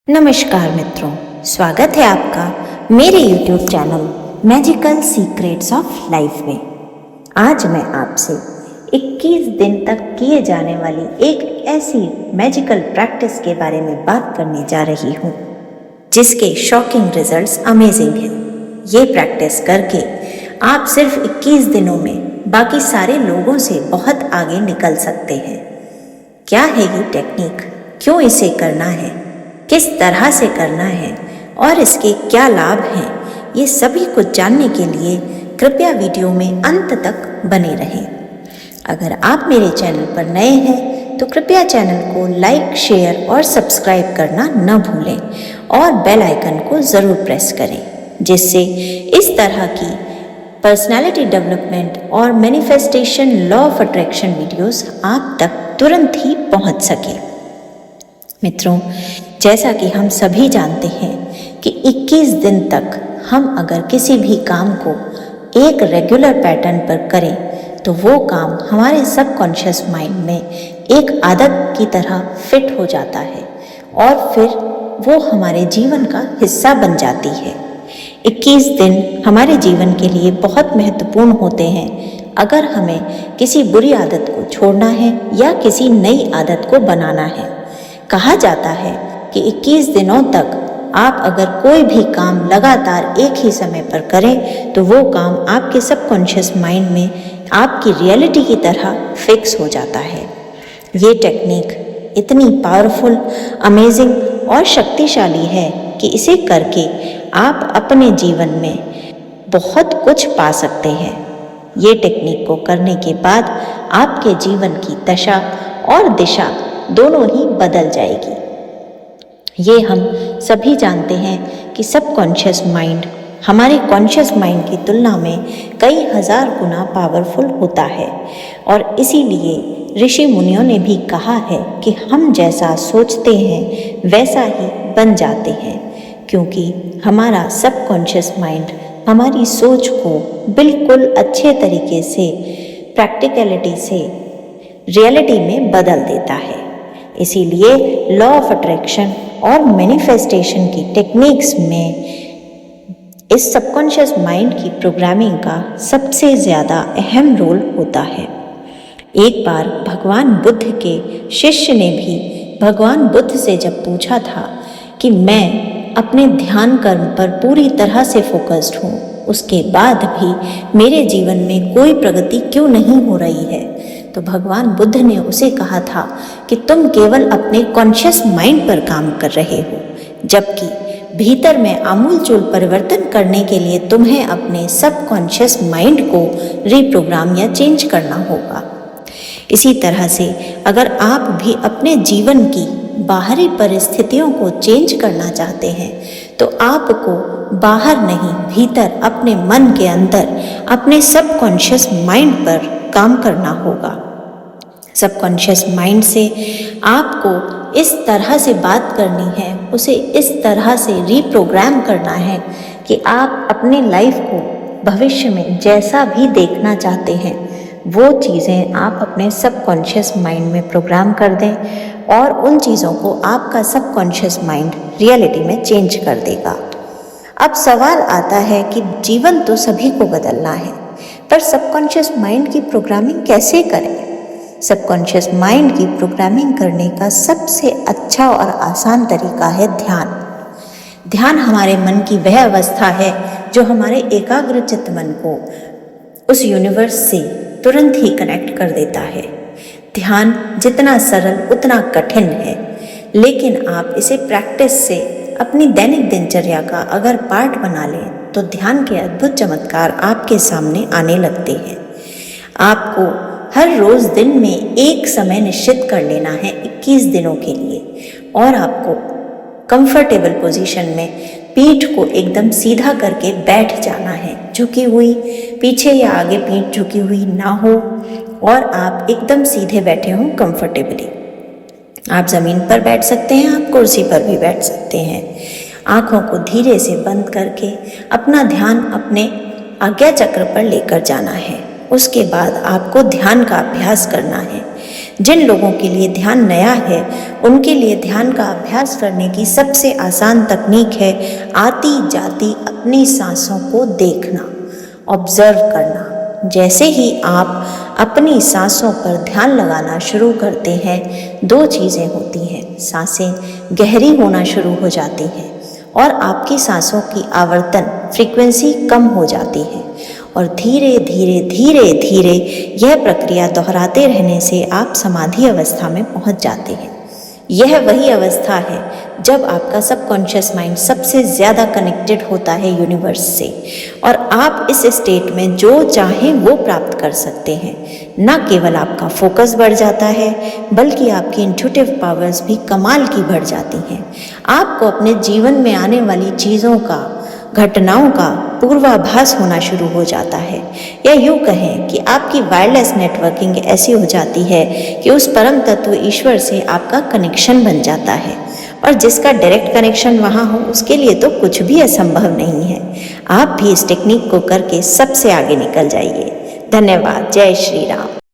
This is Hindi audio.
नमस्कार मित्रों, स्वागत है आपका मेरे YouTube channel magical secrets of life में। आज मैं आपसे 21 दिन तक किए जाने वाली एक ऐसी मैजिकल प्रैक्टिस के बारे में बात करने जा रही हूँ जिसके शॉकिंग रिजल्ट्स अमेजिंग हैं। ये प्रैक्टिस करके आप सिर्फ 21 दिनों में बाकी सारे लोगों से बहुत आगे निकल सकते हैं। क्या है ये टेक्निक, क्यों इसे करना है, किस तरह से करना है और इसके क्या लाभ हैं, ये सभी कुछ जानने के लिए कृपया वीडियो में अंत तक बने रहें। अगर आप मेरे चैनल पर नए हैं तो कृपया चैनल को लाइक, शेयर और सब्सक्राइब करना न भूलें और बेल आइकन को ज़रूर प्रेस करें, जिससे इस तरह की पर्सनालिटी डेवलपमेंट और manifestation law of attraction videos आप तक तुरंत ही पहुंच सके। मित्रों, जैसा कि हम सभी जानते हैं कि 21 दिन तक हम अगर किसी भी काम को एक रेगुलर पैटर्न पर करें तो वो काम हमारे सबकॉन्शियस माइंड में एक आदत की तरह फिट हो जाता है और फिर वो हमारे जीवन का हिस्सा बन जाती है। 21 दिन हमारे जीवन के लिए बहुत महत्वपूर्ण होते हैं अगर हमें किसी बुरी आदत को छोड़ना है या किसी नई आदत को बनाना है। कहा जाता है कि 21 दिनों तक आप अगर कोई भी काम लगातार एक ही समय पर करें तो वो काम आपके सबकॉन्शियस माइंड में आपकी रियलिटी की तरह फिक्स हो जाता है। ये टेक्निक इतनी पावरफुल, अमेजिंग और शक्तिशाली है कि इसे करके आप अपने जीवन में बहुत कुछ पा सकते हैं। ये टेक्निक को करने के बाद आपके जीवन की दशा और दिशा दोनों ही बदल जाएगी। ये हम सभी जानते हैं कि सबकॉन्शियस माइंड हमारे कॉन्शियस माइंड की तुलना में कई हजार गुना पावरफुल होता है और इसीलिए ऋषि मुनियों ने भी कहा है कि हम जैसा सोचते हैं वैसा ही बन जाते हैं, क्योंकि हमारा सबकॉन्शियस माइंड हमारी सोच को बिल्कुल अच्छे तरीके से, प्रैक्टिकलिटी से रियलिटी में बदल देता है। इसीलिए लॉ ऑफ अट्रैक्शन और मैनिफेस्टेशन की टेक्निक्स में इस सबकॉन्शियस माइंड की प्रोग्रामिंग का सबसे ज़्यादा अहम रोल होता है। एक बार भगवान बुद्ध के शिष्य ने भी भगवान बुद्ध से जब पूछा था कि मैं अपने ध्यान कर्म पर पूरी तरह से फोकस्ड हूँ, उसके बाद भी मेरे जीवन में कोई प्रगति क्यों नहीं हो रही है, तो भगवान बुद्ध ने उसे कहा था कि तुम केवल अपने कॉन्शियस माइंड पर काम कर रहे हो, जबकि भीतर में आमूलचूल परिवर्तन करने के लिए तुम्हें अपने सबकॉन्शियस माइंड को रीप्रोग्राम या चेंज करना होगा। इसी तरह से अगर आप भी अपने जीवन की बाहरी परिस्थितियों को चेंज करना चाहते हैं तो आपको बाहर नहीं, भीतर अपने मन के अंदर अपने सबकॉन्शियस माइंड पर काम करना होगा। सबकॉन्शियस माइंड से आपको इस तरह से बात करनी है, उसे इस तरह से रीप्रोग्राम करना है कि आप अपनी लाइफ को भविष्य में जैसा भी देखना चाहते हैं वो चीज़ें आप अपने सबकॉन्शियस माइंड में प्रोग्राम कर दें और उन चीज़ों को आपका सबकॉन्शियस माइंड रियलिटी में चेंज कर देगा। अब सवाल आता है कि जीवन तो सभी को बदलना है, पर सबकॉन्शियस माइंड की प्रोग्रामिंग कैसे करें? सबकॉन्शियस माइंड की प्रोग्रामिंग करने का सबसे अच्छा और आसान तरीका है ध्यान। ध्यान हमारे मन की वह अवस्था है जो हमारे एकाग्रचित्त मन को उस यूनिवर्स से तुरंत ही कनेक्ट कर देता है। ध्यान जितना सरल उतना कठिन है, लेकिन आप इसे प्रैक्टिस से अपनी दैनिक दिनचर्या का अगर पार्ट बना लें तो ध्यान के अद्भुत चमत्कार आपके सामने आने लगते हैं। आपको हर रोज़ दिन में एक समय निश्चित कर लेना है 21 दिनों के लिए और आपको कंफर्टेबल पोजीशन में पीठ को एकदम सीधा करके बैठ जाना है। झुकी हुई पीछे या आगे पीठ झुकी हुई ना हो और आप एकदम सीधे बैठे हों कंफर्टेबली। आप ज़मीन पर बैठ सकते हैं, आप कुर्सी पर भी बैठ सकते हैं। आँखों को धीरे से बंद करके अपना ध्यान अपने आज्ञा चक्र पर लेकर जाना है। उसके बाद आपको ध्यान का अभ्यास करना है। जिन लोगों के लिए ध्यान नया है उनके लिए ध्यान का अभ्यास करने की सबसे आसान तकनीक है आती जाती अपनी सांसों को देखना, ऑब्जर्व करना। जैसे ही आप अपनी सांसों पर ध्यान लगाना शुरू करते हैं, दो चीज़ें होती हैं। सांसें गहरी होना शुरू हो जाती हैं और आपकी सांसों की आवर्तन फ्रीक्वेंसी कम हो जाती है और धीरे धीरे धीरे धीरे यह प्रक्रिया दोहराते रहने से आप समाधि अवस्था में पहुंच जाते हैं। यह वही अवस्था है जब आपका सबकॉन्शियस माइंड सबसे ज़्यादा कनेक्टेड होता है यूनिवर्स से और आप इस स्टेट में जो चाहें वो प्राप्त कर सकते हैं। न केवल आपका फोकस बढ़ जाता है बल्कि आपकी इंट्यूटिव पावर्स भी कमाल की बढ़ जाती हैं। आपको अपने जीवन में आने वाली चीज़ों का, घटनाओं का पूर्वाभास होना शुरू हो जाता है, या यूँ कहें कि आपकी वायरलेस नेटवर्किंग ऐसी हो जाती है कि उस परम तत्व ईश्वर से आपका कनेक्शन बन जाता है और जिसका डायरेक्ट कनेक्शन वहाँ हो उसके लिए तो कुछ भी असंभव नहीं है। आप भी इस टेक्निक को करके सबसे आगे निकल जाइए। धन्यवाद। जय श्री राम।